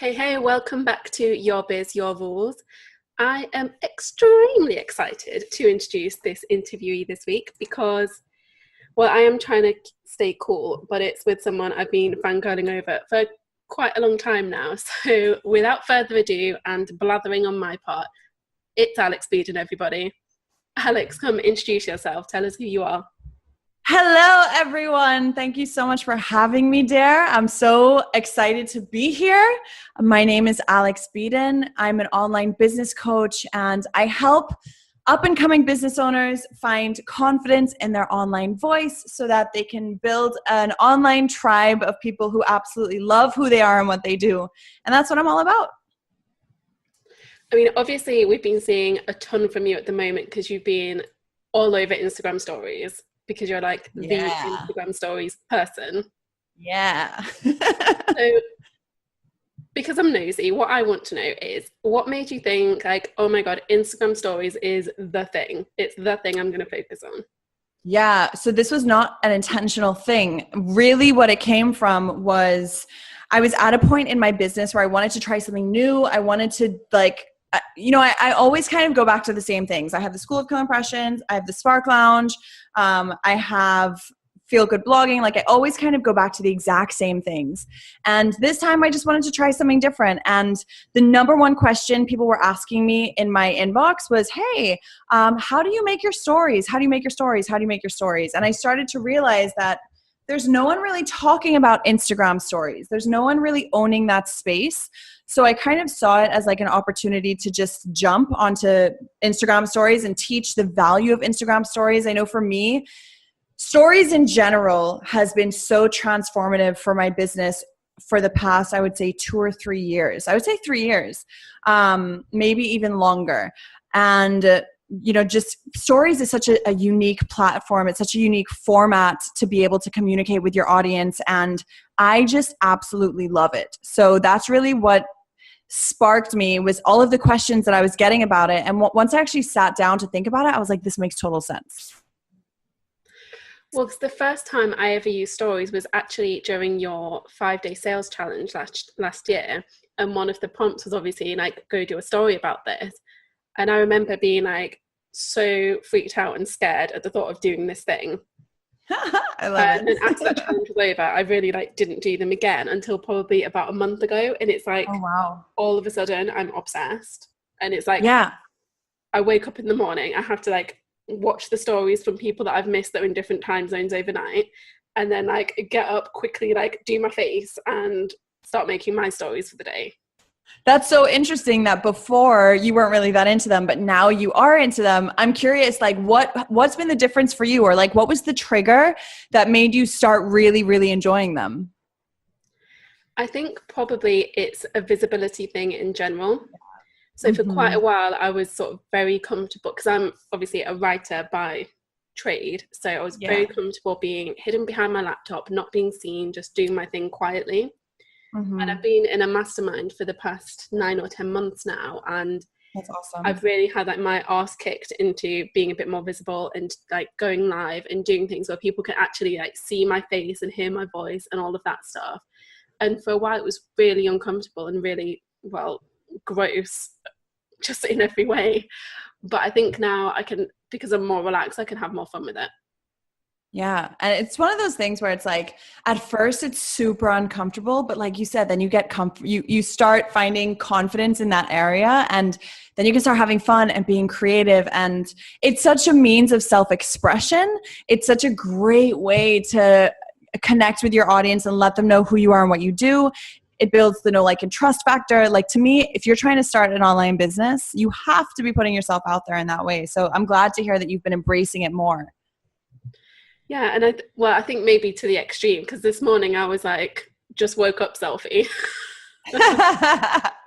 Hey, welcome back to Your Biz, Your Rules. I am extremely excited to introduce this interviewee this week because, well, I am trying to stay cool, but it's with someone I've been fangirling over for quite a long time now. So without further ado and blathering on my part, it's Alex Beadon, everybody. Alex, come introduce yourself. Tell us who you are. Hello, everyone. Thank you so much for having me, Dare. I'm so excited to be here. My name is Alex Beadon. I'm an online business coach, and I help up-and-coming business owners find confidence in their online voice so that they can build an online tribe of people who absolutely love who they are and what they do. And that's what I'm all about. I mean, obviously, we've been seeing a ton from you at the moment because you've been all over Instagram stories. Because you're like the Instagram stories person. Yeah. So, because I'm nosy, what I want to know is what made you think like, oh my God, Instagram stories is the thing. It's the thing I'm going to focus on. Yeah. So this was not an intentional thing. Really what it came from was I was at a point in my business where I wanted to try something new. I wanted to I always kind of go back to the same things. I have the School of Co-Impressions. I have the Spark Lounge. I have Feel Good Blogging. Like I always kind of go back to the exact same things. And this time I just wanted to try something different. And the number one question people were asking me in my inbox was, hey, how do you make your stories? How do you make your stories? How do you make your stories? And I started to realize that there's no one really talking about Instagram stories. There's no one really owning that space. So I kind of saw it as like an opportunity to just jump onto Instagram stories and teach the value of Instagram stories. I know for me, stories in general has been so transformative for my business for the past, I would say 2 or 3 years. I would say 3 years, maybe even longer. And just stories is such a unique platform. It's such a unique format to be able to communicate with your audience. And I just absolutely love it. So that's really what sparked me was all of the questions that I was getting about it. And once I actually sat down to think about it, I was like, this makes total sense. Well, because the first time I ever used stories was actually during your 5-day sales challenge last year. And one of the prompts was obviously like, go do a story about this. And I remember being like so freaked out and scared at the thought of doing this thing. I love it. And after that challenge was over, I really didn't do them again until probably about a month ago. And it's like, oh, wow. All of a sudden I'm obsessed. And it's like, yeah, I wake up in the morning, I have to watch the stories from people that I've missed that are in different time zones overnight. And then get up quickly, do my face and start making my stories for the day. That's so interesting that before you weren't really that into them, but now you are into them. I'm curious, what's been the difference for you, or what was the trigger that made you start really, really enjoying them? I think probably it's a visibility thing in general. So for quite a while, I was sort of very comfortable because I'm obviously a writer by trade. So I was very comfortable being hidden behind my laptop, not being seen, just doing my thing quietly. And I've been in a mastermind for the past 9 or 10 months now, and that's awesome. I've really had my arse kicked into being a bit more visible and going live and doing things where people can actually see my face and hear my voice and all of that stuff. And for a while it was really uncomfortable and really, gross, just in every way. But I think now I can, because I'm more relaxed, I can have more fun with it. Yeah. And it's one of those things where it's at first it's super uncomfortable, but like you said, then you get you start finding confidence in that area, and then you can start having fun and being creative. And it's such a means of self-expression. It's such a great way to connect with your audience and let them know who you are and what you do. It builds the know, like, and trust factor. To me, if you're trying to start an online business, you have to be putting yourself out there in that way. So I'm glad to hear that you've been embracing it more. Yeah, and I think maybe to the extreme, because this morning I was just woke up selfie,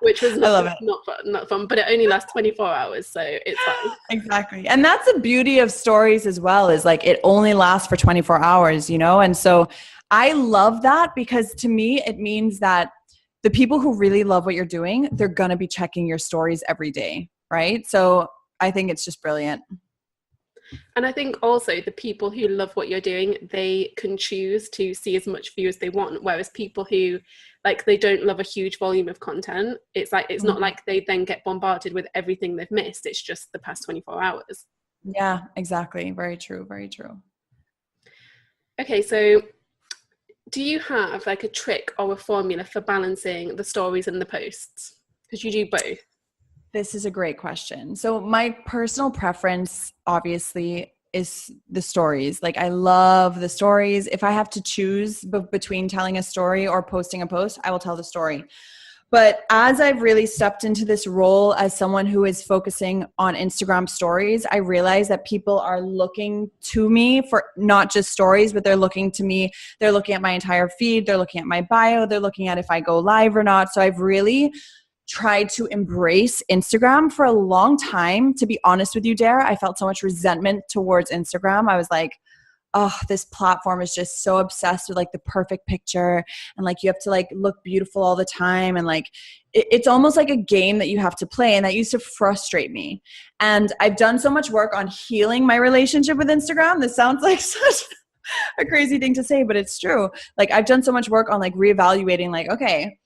which was not fun, but it only lasts 24 hours, so it's fine. Exactly. And that's the beauty of stories as well, is it only lasts for 24 hours, and so I love that, because to me it means that the people who really love what you're doing, they're going to be checking your stories every day, right? So I think it's just brilliant. And I think also the people who love what you're doing, they can choose to see as much view as they want. Whereas people who like they don't love a huge volume of content. It's like, it's not like they then get bombarded with everything they've missed. It's just the past 24 hours. Yeah, exactly. Very true. Very true. Okay, so do you have like a trick or a formula for balancing the stories and the posts? Because you do both. This is a great question. So my personal preference, obviously, is the stories. Like, I love the stories. If I have to choose between telling a story or posting a post, I will tell the story. But as I've really stepped into this role as someone who is focusing on Instagram stories, I realize that people are looking to me for not just stories, but they're looking to me. They're looking at my entire feed. They're looking at my bio. They're looking at if I go live or not. So I've really tried to embrace Instagram for a long time. To be honest with you, Dara, I felt so much resentment towards Instagram. I was like, oh, this platform is just so obsessed with like the perfect picture, and like you have to like look beautiful all the time, and like it's almost like a game that you have to play, and that used to frustrate me. And I've done so much work on healing my relationship with Instagram. This sounds like such a crazy thing to say, but it's true. Like, I've done so much work on like reevaluating, like, okay,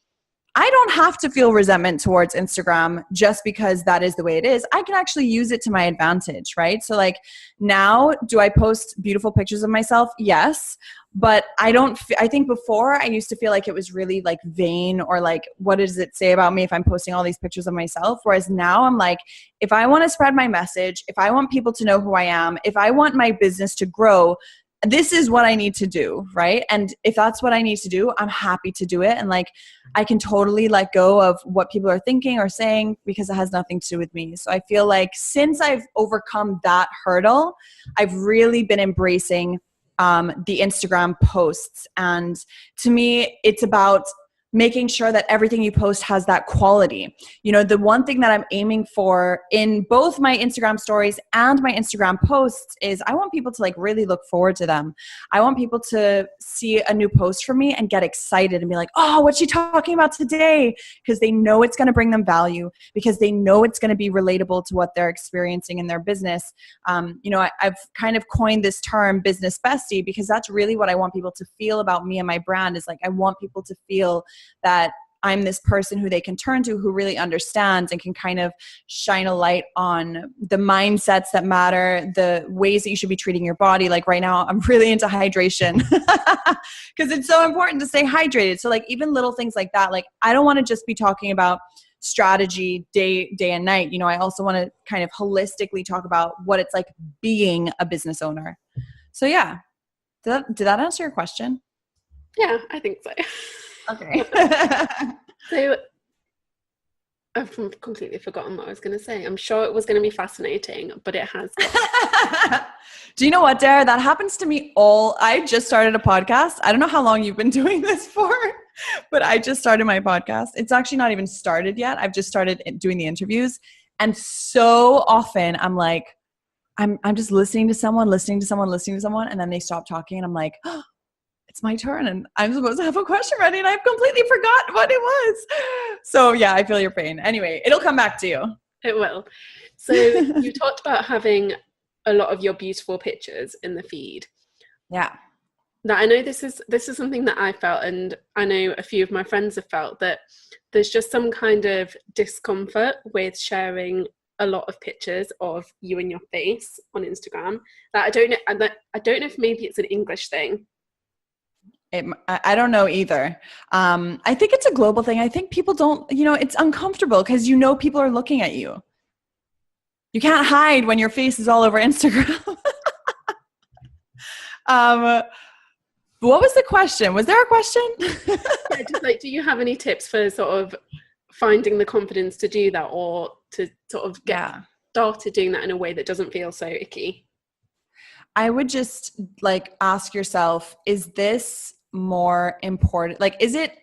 I don't have to feel resentment towards Instagram just because that is the way it is. I can actually use it to my advantage, right? So like, now, do I post beautiful pictures of myself? Yes. But I think before I used to feel like it was really like vain, or like, what does it say about me if I'm posting all these pictures of myself? Whereas now I'm like, if I want to spread my message, if I want people to know who I am, if I want my business to grow, this is what I need to do, right? And if that's what I need to do, I'm happy to do it. And like, I can totally let go of what people are thinking or saying, because it has nothing to do with me. So I feel like since I've overcome that hurdle, I've really been embracing the Instagram posts. And to me, it's about making sure that everything you post has that quality. You know, the one thing that I'm aiming for in both my Instagram stories and my Instagram posts is I want people to like really look forward to them. I want people to see a new post from me and get excited and be like, oh, what's she talking about today? Because they know it's going to bring them value, because they know it's going to be relatable to what they're experiencing in their business. You know, I've kind of coined this term business bestie, because that's really what I want people to feel about me and my brand. Is like, I want people to feel that I'm this person who they can turn to, who really understands and can kind of shine a light on the mindsets that matter, the ways that you should be treating your body. Like right now, I'm really into hydration because it's so important to stay hydrated. So like even little things like that, like I don't want to just be talking about strategy day and night. You know, I also want to kind of holistically talk about what it's like being a business owner. So yeah, did that answer your question? Yeah, I think so. Okay. So I've completely forgotten what I was going to say. I'm sure it was going to be fascinating, but it has. Do you know what, Dara? That happens to me I just started a podcast. I don't know how long you've been doing this for, but I just started my podcast. It's actually not even started yet. I've just started doing the interviews. And so often I'm like, I'm just listening to someone, and then they stop talking and I'm like, oh, it's my turn and I'm supposed to have a question ready and I've completely forgotten what it was. So yeah, I feel your pain. Anyway, it'll come back to you. It will. So you talked about having a lot of your beautiful pictures in the feed. Yeah. Now I know this is something that I felt, and I know a few of my friends have felt, that there's just some kind of discomfort with sharing a lot of pictures of you and your face on Instagram. That I don't know if maybe it's an English thing. I don't know either. I think it's a global thing. I think people don't, it's uncomfortable because people are looking at you. You can't hide when your face is all over Instagram. What was the question? Was there a question? Yeah, just like, do you have any tips for sort of finding the confidence to do that, or to sort of get started doing that in a way that doesn't feel so icky? I would just like ask yourself, is this more important? Like, is it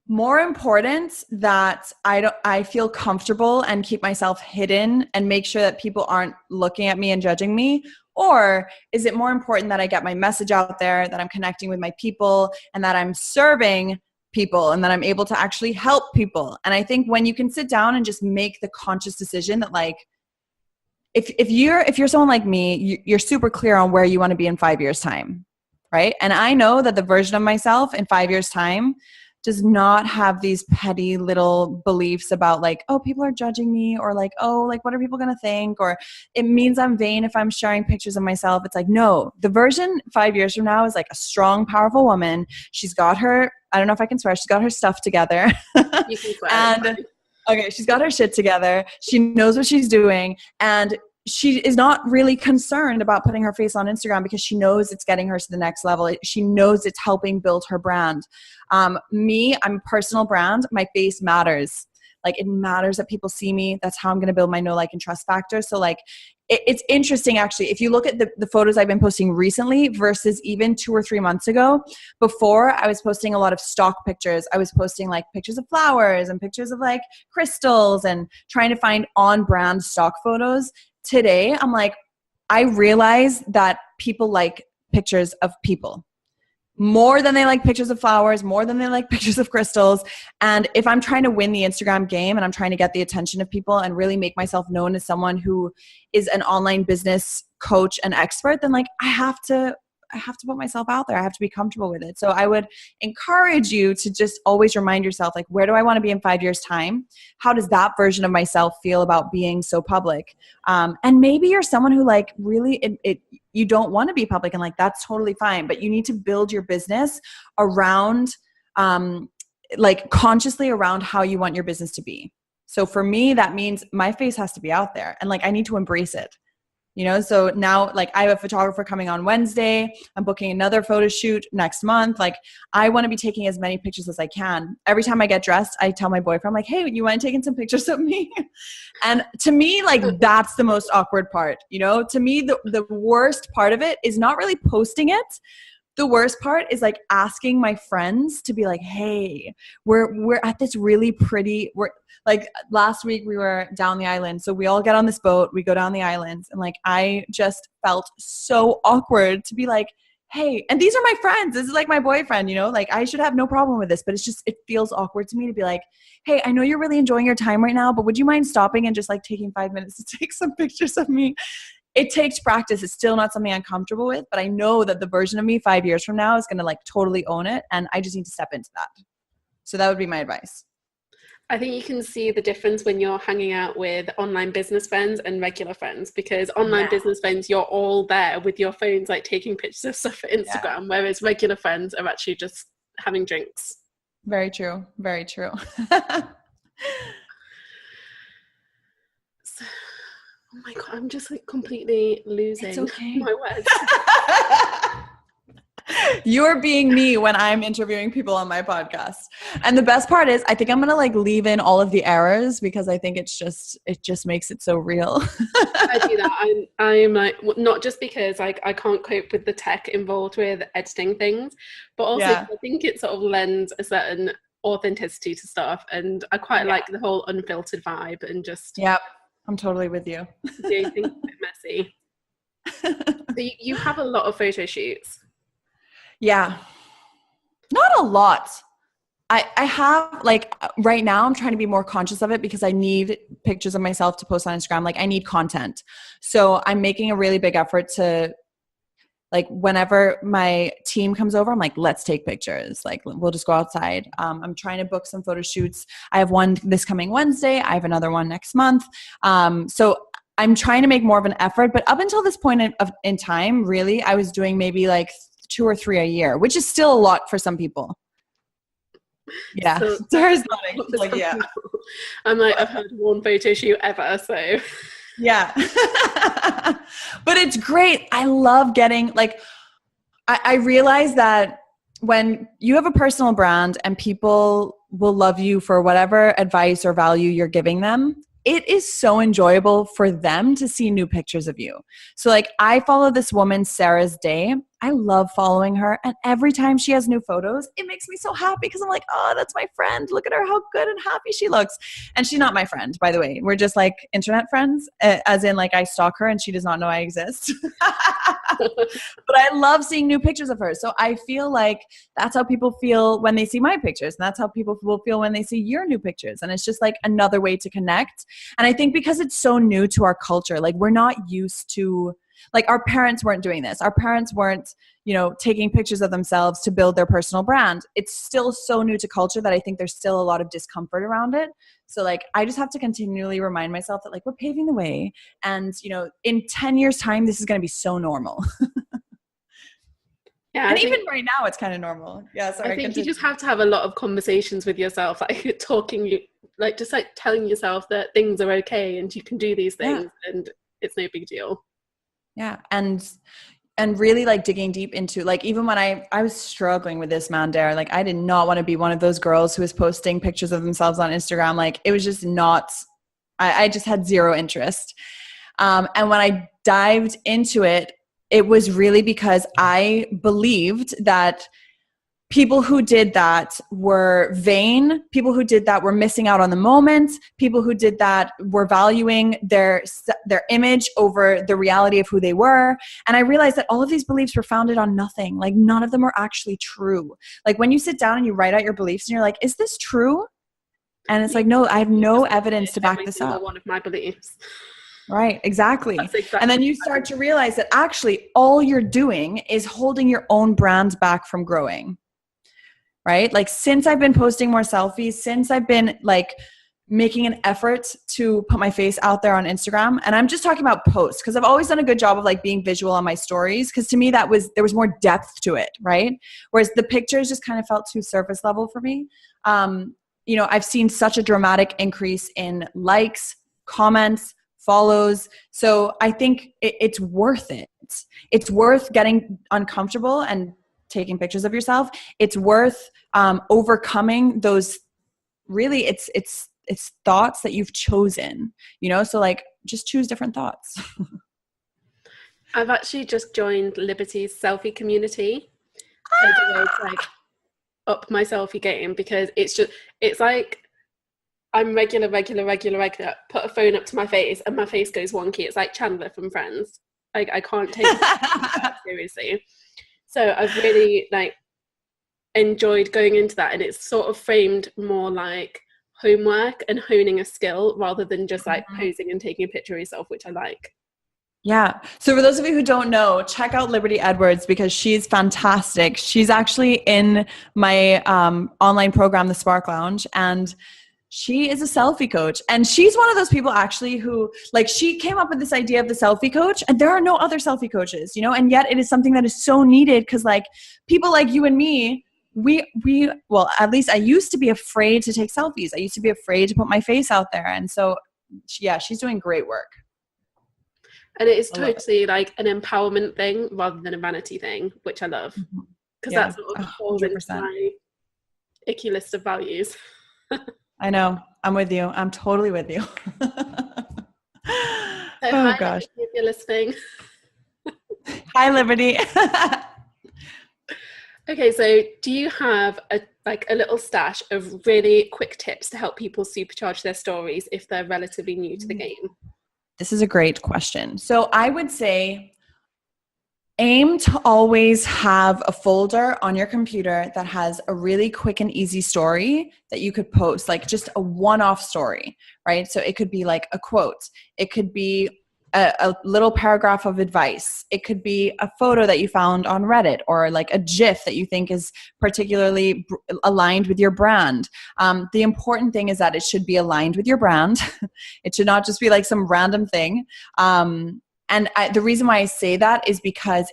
more important that I feel comfortable and keep myself hidden and make sure that people aren't looking at me and judging me? Or is it more important that I get my message out there, that I'm connecting with my people, and that I'm serving people, and that I'm able to actually help people? And I think when you can sit down and just make the conscious decision that like, if you're someone like me, you're super clear on where you want to be in 5 years' time, right? And I know that the version of myself in 5 years' time does not have these petty little beliefs about like, oh, people are judging me, or like, oh, like what are people going to think? Or it means I'm vain if I'm sharing pictures of myself. It's like, no, the version 5 years from now is like a strong, powerful woman. She's got her, I don't know if I can swear, she's got her stuff together. You can swear. And okay, she's got her shit together. She knows what she's doing. And she is not really concerned about putting her face on Instagram because she knows it's getting her to the next level. She knows it's helping build her brand. Me, I'm a personal brand. My face matters. Like, it matters that people see me. That's how I'm going to build my know, like, and trust factor. So like, it's interesting actually. If you look at the photos I've been posting recently versus even 2 or 3 months ago, before I was posting a lot of stock pictures. I was posting like pictures of flowers and pictures of like crystals and trying to find on brand stock photos. Today, I'm like, I realize that people like pictures of people more than they like pictures of flowers, more than they like pictures of crystals. And if I'm trying to win the Instagram game and I'm trying to get the attention of people and really make myself known as someone who is an online business coach and expert, then like I have to put myself out there. I have to be comfortable with it. So I would encourage you to just always remind yourself, like, where do I want to be in 5 years' time? How does that version of myself feel about being so public? And maybe you're someone who like really, you don't want to be public, and like, that's totally fine, but you need to build your business around, like consciously around how you want your business to be. So for me, that means my face has to be out there, and like, I need to embrace it. You know, so now like I have a photographer coming on Wednesday. I'm booking another photo shoot next month. Like, I want to be taking as many pictures as I can. Every time I get dressed, I tell my boyfriend, like, hey, you mind taking some pictures of me? And to me, like, that's the most awkward part. You know, to me, the worst part of it is not really posting it. The worst part is like asking my friends to be like, hey, we're at this really pretty, we're like, last week we were down the island. So we all get on this boat, we go down the islands, and like, I just felt so awkward to be like, hey, and these are my friends. This is like my boyfriend, you know, like I should have no problem with this, but it's just, it feels awkward to me to be like, hey, I know you're really enjoying your time right now, but would you mind stopping and just like taking 5 minutes to take some pictures of me? It takes practice. It's still not something I'm comfortable with, but I know that the version of me 5 years from now is going to like totally own it. And I just need to step into that. So that would be my advice. I think you can see the difference when you're hanging out with online business friends and regular friends, because online business friends, you're all there with your phones, like taking pictures of stuff for Instagram, whereas regular friends are actually just having drinks. Very true. Very true. Oh my God, I'm just like completely losing my words. You're being me when I'm interviewing people on my podcast. And the best part is I think I'm going to like leave in all of the errors because I think it just makes it so real. I do that. I'm like, not just because I can't cope with the tech involved with editing things, but also I think it sort of lends a certain authenticity to stuff. And I quite like the whole unfiltered vibe and just... Yep. I'm totally with you. Doing things a bit messy. So you have a lot of photo shoots. Yeah. Not a lot. I have like right now I'm trying to be more conscious of it because I need pictures of myself to post on Instagram. Like I need content. So I'm making a really big effort to like whenever my team comes over, I'm like, let's take pictures. Like we'll just go outside. I'm trying to book some photo shoots. I have one this coming Wednesday. I have another one next month. So I'm trying to make more of an effort, but up until this point in time, really, I was doing maybe like 2 or 3 a year, which is still a lot for some people. Yeah. So, Sarah's nodding. Like, yeah. I'm like, I've had one photo shoot ever, so. Yeah. But it's great. I love getting like, I realize that when you have a personal brand and people will love you for whatever advice or value you're giving them, it is so enjoyable for them to see new pictures of you. So like I follow this woman, Sarah's Day. I love following her. And every time she has new photos, it makes me so happy because I'm like, oh, that's my friend. Look at her, how good and happy she looks. And she's not my friend, by the way. We're just like internet friends, as in like I stalk her and she does not know I exist. But I love seeing new pictures of her. So I feel like that's how people feel when they see my pictures. And that's how people will feel when they see your new pictures. And it's just like another way to connect. And I think because it's so new to our culture, like we're not used to Like our parents weren't doing this. Our parents weren't, you know, taking pictures of themselves to build their personal brand. It's still so new to culture that I think there's still a lot of discomfort around it. So like, I just have to continually remind myself that like, we're paving the way. And, you know, in 10 years time, this is going to be so normal. Yeah, and even right now, it's kind of normal. Yeah, sorry. I think you just have to have a lot of conversations with yourself, like just like telling yourself that things are okay and you can do these things and it's no big deal. Yeah, and really like digging deep into like, even when I was struggling with this, man, Dare, like I did not want to be one of those girls who was posting pictures of themselves on Instagram. Like it was just not, I just had zero interest. And when I dived into it, it was really because I believed that people who did that were vain. People who did that were missing out on the moment. People who did that were valuing their image over the reality of who they were. And I realized that all of these beliefs were founded on nothing. Like none of them are actually true. Like when you sit down and you write out your beliefs and you're like, is this true? And it's like, no, I have no evidence to back this up. One of my beliefs. Right, exactly. And then you start to realize that actually all you're doing is holding your own brand back from growing. Right? Like since I've been posting more selfies, since I've been like making an effort to put my face out there on Instagram, and I'm just talking about posts because I've always done a good job of like being visual on my stories because to me there was more depth to it, right? Whereas the pictures just kind of felt too surface level for me. You know, I've seen such a dramatic increase in likes, comments, follows. So I think it's worth it. It's worth getting uncomfortable and taking pictures of yourself. It's worth overcoming those. Really, it's thoughts that you've chosen. You know, so like just choose different thoughts. I've actually just joined Liberty's selfie community as a way to like up my selfie game because it's like I'm regular, put a phone up to my face and my face goes wonky. It's like Chandler from Friends. Like I can't take it seriously. So I've really like enjoyed going into that, and it's sort of framed more like homework and honing a skill rather than just like posing and taking a picture of yourself, which I like. Yeah. So for those of you who don't know, check out Liberty Edwards because she's fantastic. She's actually in my online program, the Spark Lounge, and she is a selfie coach. And she's one of those people actually who like, she came up with this idea of the selfie coach, and there are no other selfie coaches, you know, and yet it is something that is so needed because like people like you and me, well, at least I used to be afraid to take selfies. I used to be afraid to put my face out there. And so, yeah, she's doing great work. And it is totally like an empowerment thing rather than a vanity thing, which I love. Because that's sort of falls into my icky list of values. I know. I'm with you. I'm totally with you. Oh gosh. If you're listening. Hi, Liberty. Okay, so do you have a little stash of really quick tips to help people supercharge their stories if they're relatively new to the game? This is a great question. So I would say aim to always have a folder on your computer that has a really quick and easy story that you could post, like just a one-off story, right? So it could be like a quote. It could be a little paragraph of advice. It could be a photo that you found on Reddit or like a GIF that you think is particularly aligned with your brand. The important thing is that it should be aligned with your brand. It should not just be like some random thing. And the reason why I say that is because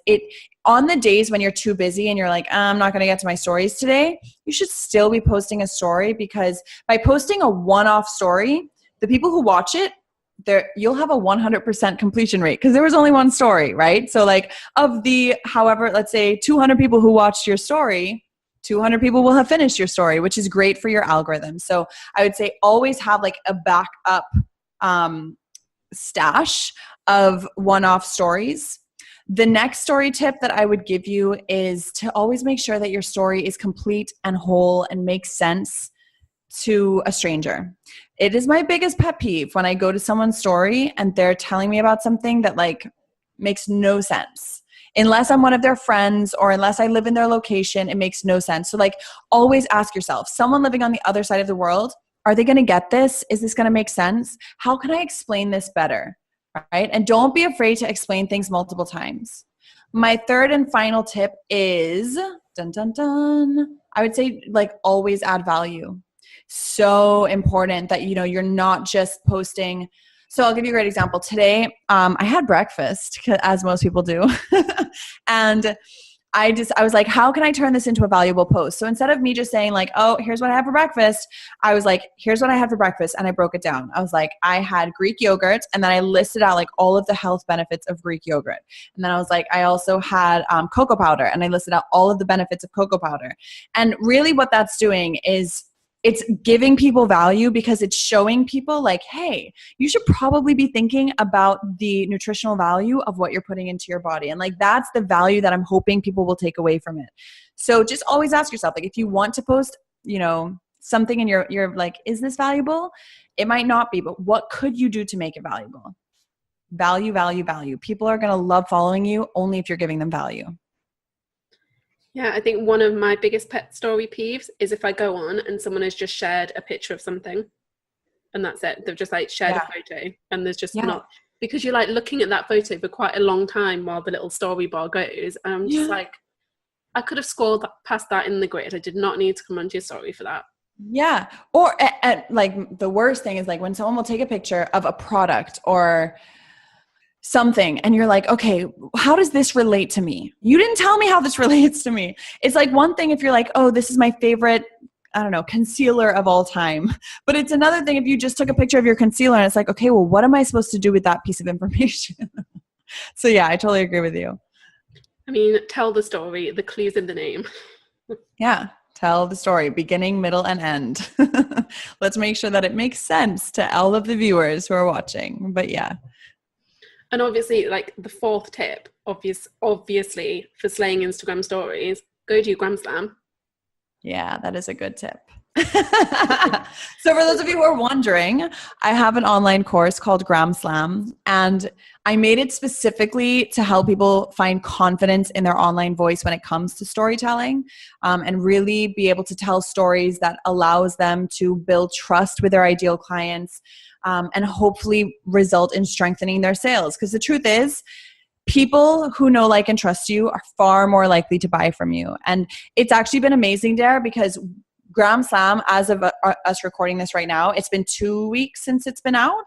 on the days when you're too busy and you're like, I'm not going to get to my stories today, you should still be posting a story, because by posting a one-off story, the people who watch it, you'll have a 100% completion rate because there was only one story, right? So like however, let's say 200 people who watched your story, 200 people will have finished your story, which is great for your algorithm. So I would say always have like a backup stash of one-off stories. The next story tip that I would give you is to always make sure that your story is complete and whole and makes sense to a stranger. It is my biggest pet peeve when I go to someone's story and they're telling me about something that like makes no sense. Unless I'm one of their friends or unless I live in their location, it makes no sense. So like always ask yourself, someone living on the other side of the world, are they going to get this? Is this going to make sense? How can I explain this better? right? And don't be afraid to explain things multiple times. My third and final tip is, dun, dun, dun, I would say like always add value. So important that, you know, you're not just posting. So I'll give you a great example. Today, I had breakfast, as most people do. And I was like, how can I turn this into a valuable post? So instead of me just saying like, oh, here's what I have for breakfast, I was like, here's what I had for breakfast. And I broke it down. I was like, I had Greek yogurt. And then I listed out like all of the health benefits of Greek yogurt. And then I was like, I also had cocoa powder. And I listed out all of the benefits of cocoa powder. And really what that's doing is it's giving people value, because it's showing people like, hey, you should probably be thinking about the nutritional value of what you're putting into your body. And like, that's the value that I'm hoping people will take away from it. So just always ask yourself, like, if you want to post, you know, something and you're like, is this valuable? It might not be, but what could you do to make it valuable? Value, value, value. People are going to love following you only if you're giving them value. Yeah, I think one of my biggest pet story peeves is if I go on and someone has just shared a picture of something and that's it. They've just like shared a photo and there's just not, because you're like looking at that photo for quite a long time while the little story bar goes. And I'm just like, I could have scrolled past that in the grid. I did not need to come onto your story for that. Yeah. Or like the worst thing is like when someone will take a picture of a product or something and you're like, okay, how does this relate to me? You didn't tell me how this relates to me. It's like one thing if you're like, oh, this is my favorite, I don't know, concealer of all time. But it's another thing if you just took a picture of your concealer and it's like, okay, well, what am I supposed to do with that piece of information? So yeah, I totally agree with you. I mean, tell the story, the clue's in the name. Yeah. Tell the story, beginning, middle, and end. Let's make sure that it makes sense to all of the viewers who are watching. But yeah. And obviously, like the fourth tip, obviously for slaying Instagram stories, go do Gram Slam. Yeah, that is a good tip. So for those of you who are wondering, I have an online course called Gram Slam, and I made it specifically to help people find confidence in their online voice when it comes to storytelling, and really be able to tell stories that allows them to build trust with their ideal clients, and hopefully result in strengthening their sales. Because the truth is, people who know, like, and trust you are far more likely to buy from you. And it's actually been amazing, Dare, because Gram Slam, as of us recording this right now, it's been 2 weeks since it's been out.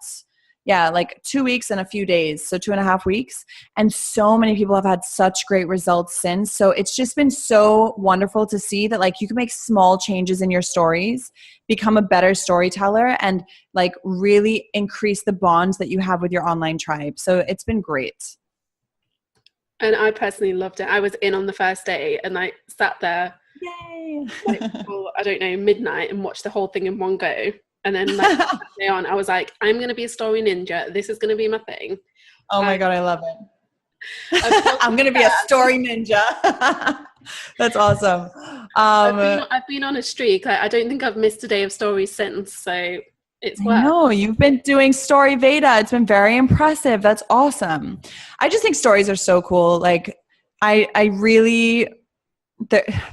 Yeah, like 2 weeks and a few days. So 2.5 weeks. And so many people have had such great results since. So it's just been so wonderful to see that like you can make small changes in your stories, become a better storyteller, and like really increase the bonds that you have with your online tribe. So it's been great. And I personally loved it. I was in on the first day and I sat there, yay, like, till, I don't know, midnight, and watched the whole thing in one go. And then like that day on, I was like, I'm going to be a story ninja. This is going to be my thing. Oh my God, I love it. I'm going to be a story ninja. That's awesome. I've been on a streak. I don't think I've missed a day of stories since. So it's worked. No, you've been doing Story Veda. It's been very impressive. That's awesome. I just think stories are so cool. Like I really,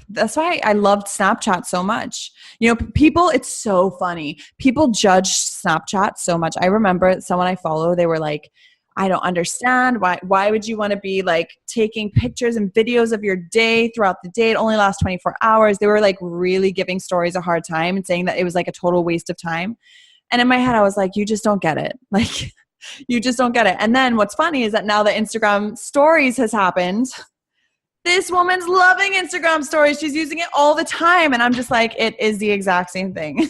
that's why I loved Snapchat so much. You know, people, it's so funny. People judge Snapchat so much. I remember someone I follow, they were like, I don't understand. Why would you want to be like taking pictures and videos of your day throughout the day? It only lasts 24 hours. They were like really giving stories a hard time and saying that it was like a total waste of time. And in my head, I was like, you just don't get it. Like, you just don't get it. And then what's funny is that now that Instagram stories has happened, this woman's loving Instagram stories. She's using it all the time. And I'm just like, it is the exact same thing.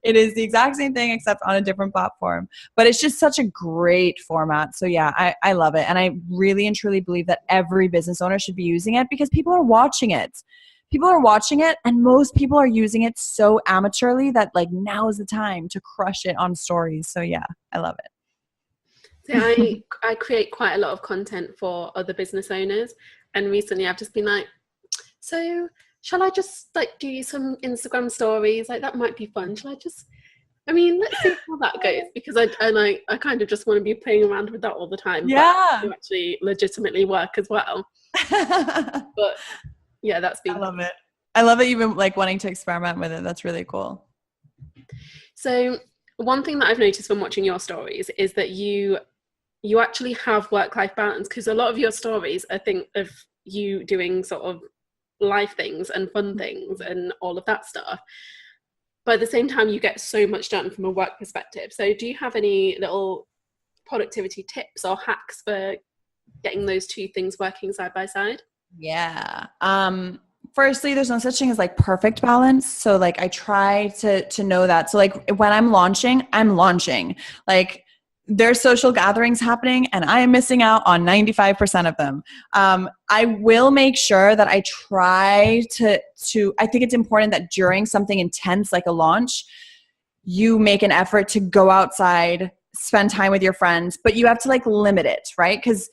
It is the exact same thing, except on a different platform. But it's just such a great format. So yeah, I love it. And I really and truly believe that every business owner should be using it because people are watching it. People are watching it, and most people are using it so amateurly that like now is the time to crush it on stories. So yeah, I love it. So I create quite a lot of content for other business owners, and recently I've just been like, so shall I just like do some Instagram stories? Like that might be fun. Let's see how that goes, because I kind of just want to be playing around with that all the time. Yeah. But to actually legitimately work as well. But yeah, that's been. I love it. I love that you've been like wanting to experiment with it. That's really cool. So One thing that I've noticed from watching your stories is that you actually have work-life balance, because a lot of your stories I think of you doing sort of life things and fun things and all of that stuff, but at the same time you get so much done from a work perspective. So do you have any little productivity tips or hacks for getting those two things working side by side? Yeah. Firstly, there's no such thing as like perfect balance. So like I try to know that. So like when I'm launching. Like there's social gatherings happening and I am missing out on 95% of them. I will make sure that I try to I think it's important that during something intense like a launch, you make an effort to go outside, spend time with your friends, but you have to like limit it, right? Because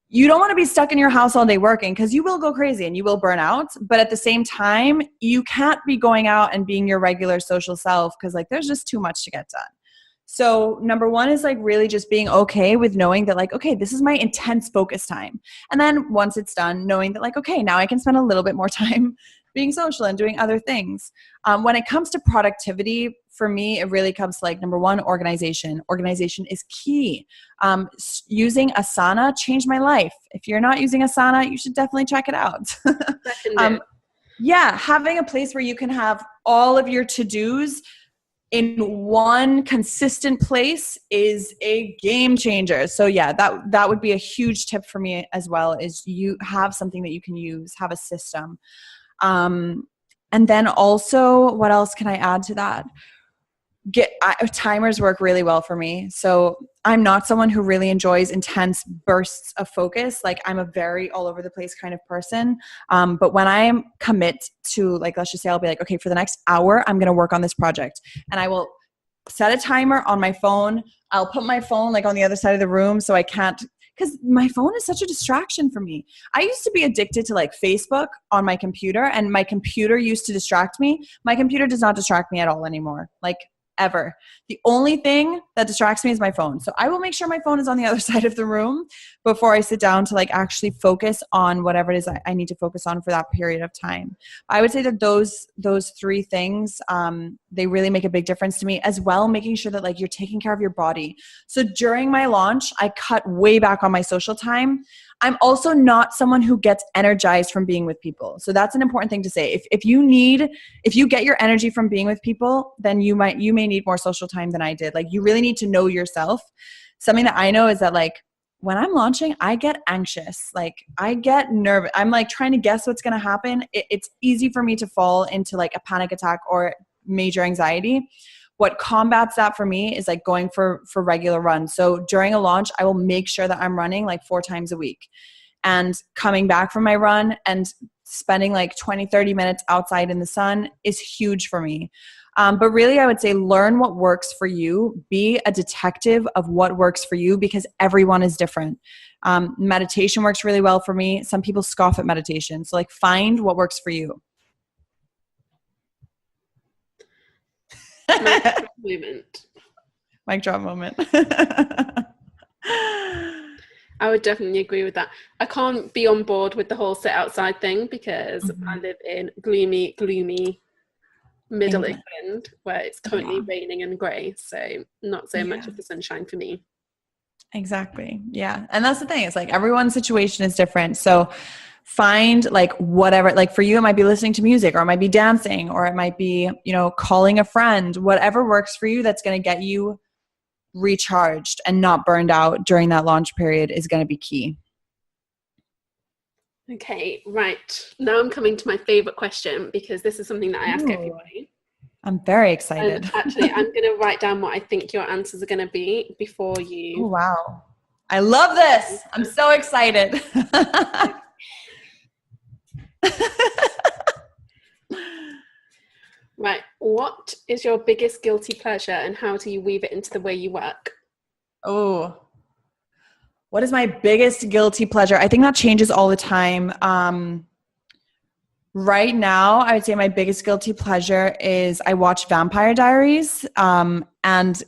you don't want to be stuck in your house all day working, because you will go crazy and you will burn out. But at the same time, you can't be going out and being your regular social self, because like there's just too much to get done. So number one is like really just being okay with knowing that like, okay, this is my intense focus time. And then once it's done, knowing that like, okay, now I can spend a little bit more time being social and doing other things. When it comes to productivity, for me, it really comes to like, number one, organization. Organization is key. Using Asana changed my life. If you're not using Asana, you should definitely check it out. Yeah, having a place where you can have all of your to-dos in one consistent place is a game changer. So yeah, that would be a huge tip for me as well, is you have something that you can use, have a system. And then also, what else can I add to that? Timers work really well for me. So I'm not someone who really enjoys intense bursts of focus. Like I'm a very all over the place kind of person. But when I commit to like, let's just say I'll be like, okay, for the next hour, I'm going to work on this project, and I will set a timer on my phone. I'll put my phone like on the other side of the room so I can't, because my phone is such a distraction for me. I used to be addicted to like Facebook on my computer, and my computer used to distract me. My computer does not distract me at all anymore. Like ever. The only thing that distracts me is my phone. So I will make sure my phone is on the other side of the room before I sit down to like actually focus on whatever it is I need to focus on for that period of time. I would say that those three things, they really make a big difference to me, as well, making sure that like you're taking care of your body. So during my launch, I cut way back on my social time. I'm also not someone who gets energized from being with people. So that's an important thing to say. If you get your energy from being with people, then you may need more social time than I did. Like you really need to know yourself. Something that I know is that like when I'm launching, I get anxious. Like I get nervous. I'm like trying to guess what's going to happen. It's easy for me to fall into like a panic attack or major anxiety. What combats that for me is like going for regular runs. So during a launch, I will make sure that I'm running like 4 times a week, and coming back from my run and spending like 20, 30 minutes outside in the sun is huge for me. But really, I would say learn what works for you. Be a detective of what works for you, because everyone is different. Meditation works really well for me. Some people scoff at meditation. So like find what works for you. Mic drop moment. I would definitely agree with that. I can't be on board with the whole sit outside thing, because I live in gloomy middle England, where it's currently raining and grey, so not so much of the sunshine for me. Exactly. Yeah. And that's the thing. It's like everyone's situation is different. So find like whatever, like for you, it might be listening to music, or it might be dancing, or it might be, calling a friend, whatever works for you that's going to get you recharged and not burned out during that launch period is going to be key. Okay, right. Now I'm coming to my favorite question, because this is something that I ask everybody. I'm very excited. And actually, I'm going to write down what I think your answers are going to be before you. Oh, wow. I love this. I'm so excited. Right. What is your biggest guilty pleasure, and how do you weave it into the way you work? Oh, what is my biggest guilty pleasure? I think that changes all the time. Right now, I would say my biggest guilty pleasure is I watch Vampire Diaries. And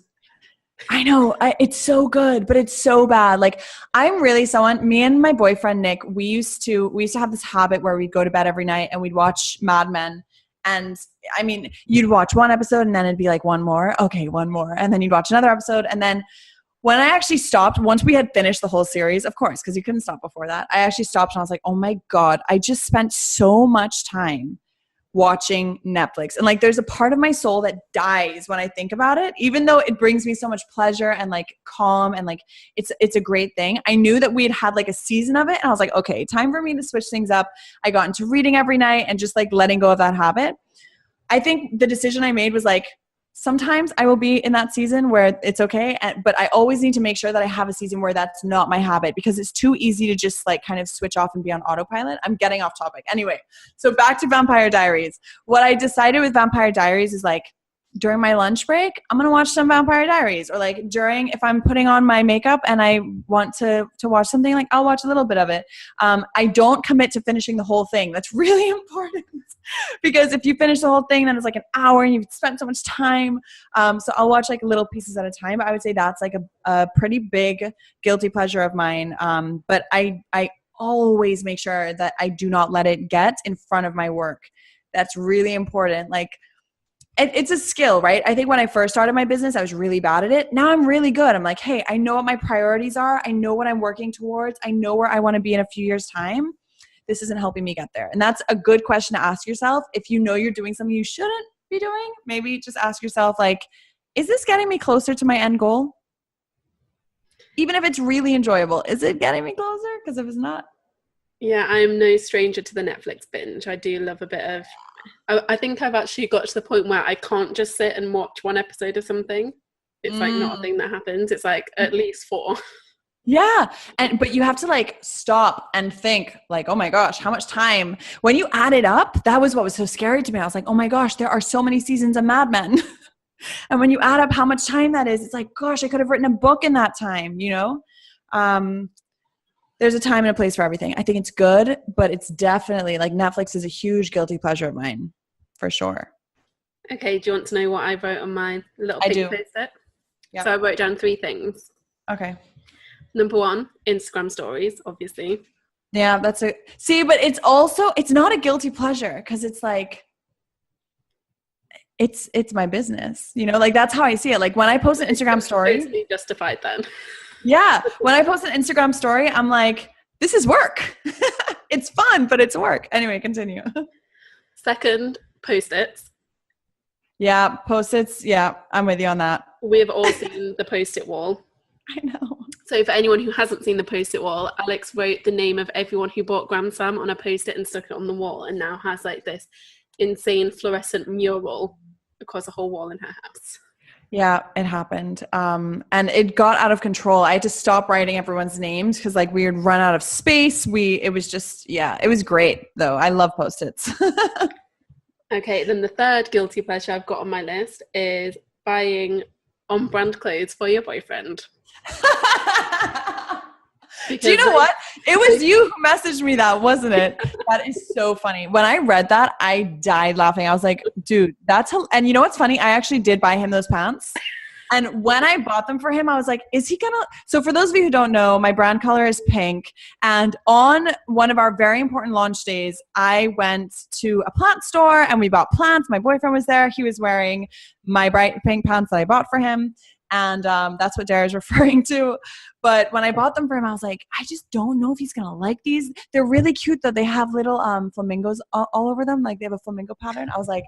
I know it's so good, but it's so bad. Like I'm really me and my boyfriend, Nick, we used to have this habit where we'd go to bed every night and we'd watch Mad Men. And I mean, you'd watch one episode and then it'd be like one more. Okay, one more. And then you'd watch another episode. And then when I actually stopped, once we had finished the whole series, of course, because you couldn't stop before that, I actually stopped and I was like, oh my God, I just spent so much time watching Netflix. And like, there's a part of my soul that dies when I think about it, even though it brings me so much pleasure and like calm and like, it's a great thing. I knew that we'd had like a season of it and I was like, okay, time for me to switch things up. I got into reading every night and just like letting go of that habit. I think the decision I made was like, sometimes I will be in that season where it's okay, but I always need to make sure that I have a season where that's not my habit, because it's too easy to just like kind of switch off and be on autopilot. I'm getting off topic. Anyway, so back to Vampire Diaries. What I decided with Vampire Diaries is like, during my lunch break, I'm going to watch some Vampire Diaries, or like if I'm putting on my makeup and I want to watch something, like I'll watch a little bit of it. I don't commit to finishing the whole thing. That's really important because if you finish the whole thing, then it's like an hour and you've spent so much time. So I'll watch like little pieces at a time. But I would say that's like a pretty big guilty pleasure of mine. But I always make sure that I do not let it get in front of my work. That's really important. Like, it's a skill, right? I think when I first started my business, I was really bad at it. Now I'm really good. I'm like, hey, I know what my priorities are. I know what I'm working towards. I know where I want to be in a few years' time. This isn't helping me get there. And that's a good question to ask yourself. If you know you're doing something you shouldn't be doing, maybe just ask yourself, like, is this getting me closer to my end goal? Even if it's really enjoyable, is it getting me closer? Because if it's not. Yeah, I'm no stranger to the Netflix binge. I do love a bit of... I think I've actually got to the point where I can't just sit and watch one episode of something. It's like not a thing that happens. It's like at least 4. Yeah. But you have to like stop and think like, oh my gosh, how much time? When you add it up, that was what was so scary to me. I was like, oh my gosh, there are so many seasons of Mad Men. And when you add up how much time that is, it's like, gosh, I could have written a book in that time, you know? There's a time and a place for everything. I think it's good, but it's definitely like Netflix is a huge guilty pleasure of mine, for sure. Okay, do you want to know what I wrote on my little pink post-it? Yeah. So I wrote down 3 things. Okay. Number 1, Instagram stories, obviously. Yeah, but it's not a guilty pleasure because it's like, it's my business, you know, like that's how I see it. Like when I post an Instagram story. Totally justified then. Yeah. When I post an Instagram story, I'm like, this is work. It's fun, but it's work. Anyway, continue. Second, post-its. Yeah, post-its. Yeah, I'm with you on that. We've all seen the post-it wall. I know. So for anyone who hasn't seen the post-it wall, Alex wrote the name of everyone who bought Gram Sam on a post-it and stuck it on the wall, and now has like this insane fluorescent mural across a whole wall in her house. Yeah, it happened. And it got out of control. I had to stop writing everyone's names because like we would run out of space. It was great though. I love Post-its. Okay, then the third guilty pleasure I've got on my list is buying on-brand clothes for your boyfriend. Do you know what? It was you who messaged me that, wasn't it? That is so funny. When I read that, I died laughing. I was like, dude, and you know what's funny? I actually did buy him those pants. And when I bought them for him, I was like, is he gonna? So for those of you who don't know, my brand color is pink. And on one of our very important launch days, I went to a plant store and we bought plants. My boyfriend was there. He was wearing my bright pink pants that I bought for him. And that's what Dara's referring to. But when I bought them for him, I was like, I just don't know if he's going to like these. They're really cute, though. They have little flamingos all over them. Like, they have a flamingo pattern. I was like,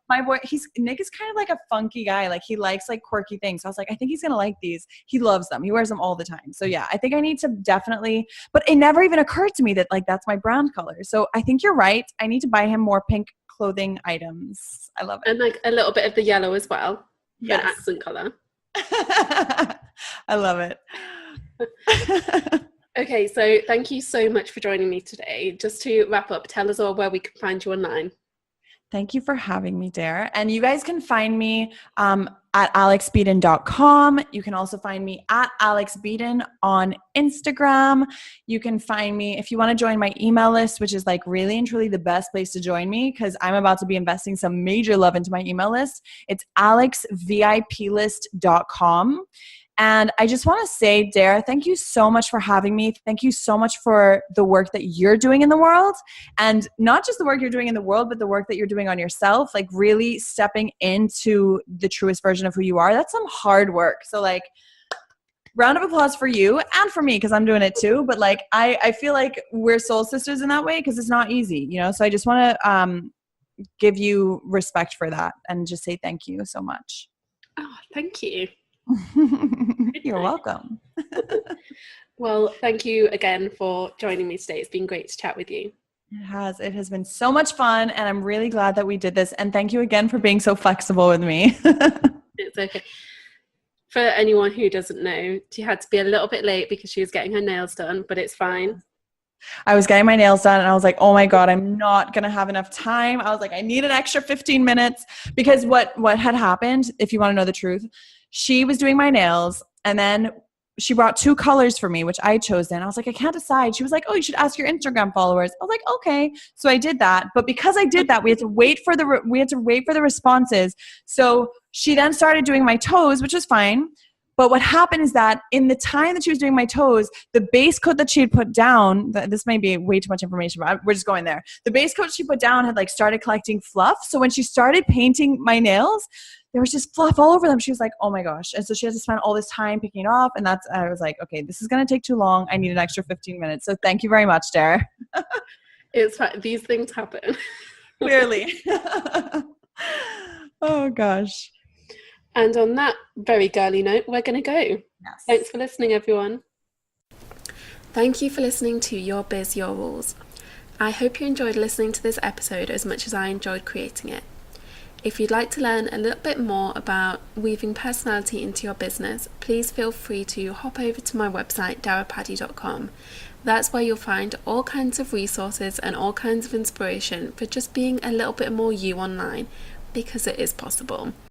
my boy, Nick is kind of like a funky guy. Like, he likes, like, quirky things. So I was like, I think he's going to like these. He loves them. He wears them all the time. So, yeah, I think I need to definitely – but it never even occurred to me that, like, that's my brand color. So I think you're right. I need to buy him more pink clothing items. I love it. And, like, a little bit of the yellow as well. Yes. An accent color. I love it. Okay, so thank you so much for joining me today. Just to wrap up, tell us all where we can find you online. Thank you for having me, Dare. And you guys can find me at alexbeadon.com. You can also find me at Alex Beadon on Instagram. You can find me if you want to join my email list, which is like really and truly the best place to join me because I'm about to be investing some major love into my email list. It's alexviplist.com. And I just want to say, Dare, thank you so much for having me. Thank you so much for the work that you're doing in the world, and not just the work you're doing in the world, but the work that you're doing on yourself, like really stepping into the truest version of who you are. That's some hard work. So like, round of applause for you and for me, because I'm doing it too. But like, I feel like we're soul sisters in that way, because it's not easy, you know? So I just want to give you respect for that and just say thank you so much. Oh, thank you. You're welcome. Well, thank you again for joining me today. It's been great to chat with you. It has been so much fun, and I'm really glad that we did this. And thank you again for being so flexible with me. It's okay. For anyone who doesn't know, she had to be a little bit late because she was getting her nails done, but it's fine. I was getting my nails done and I was like, oh my God, I'm not going to have enough time. I was like, I need an extra 15 minutes, because what had happened, if you want to know the truth, she was doing my nails and then she brought 2 colors for me, which I chose then. I was like, I can't decide. She was like, oh, you should ask your Instagram followers. I was like, okay. So I did that. But because I did that, we had to wait for the responses. So she then started doing my toes, which was fine. But what happened is that in the time that she was doing my toes, the base coat that she had put down, this may be way too much information, but we're just going there. The base coat she put down had like started collecting fluff. So when she started painting my nails, there was just fluff all over them. She was like, oh my gosh. And so she had to spend all this time picking it off. And I was like, okay, this is going to take too long. I need an extra 15 minutes. So thank you very much, Dare. It's fine. These things happen. Clearly. Oh gosh. And on that very girly note, we're going to go. Yes. Thanks for listening, everyone. Thank you for listening to Your Biz, Your Rules. I hope you enjoyed listening to this episode as much as I enjoyed creating it. If you'd like to learn a little bit more about weaving personality into your business, please feel free to hop over to my website, darapaddy.com. That's where you'll find all kinds of resources and all kinds of inspiration for just being a little bit more you online, because it is possible.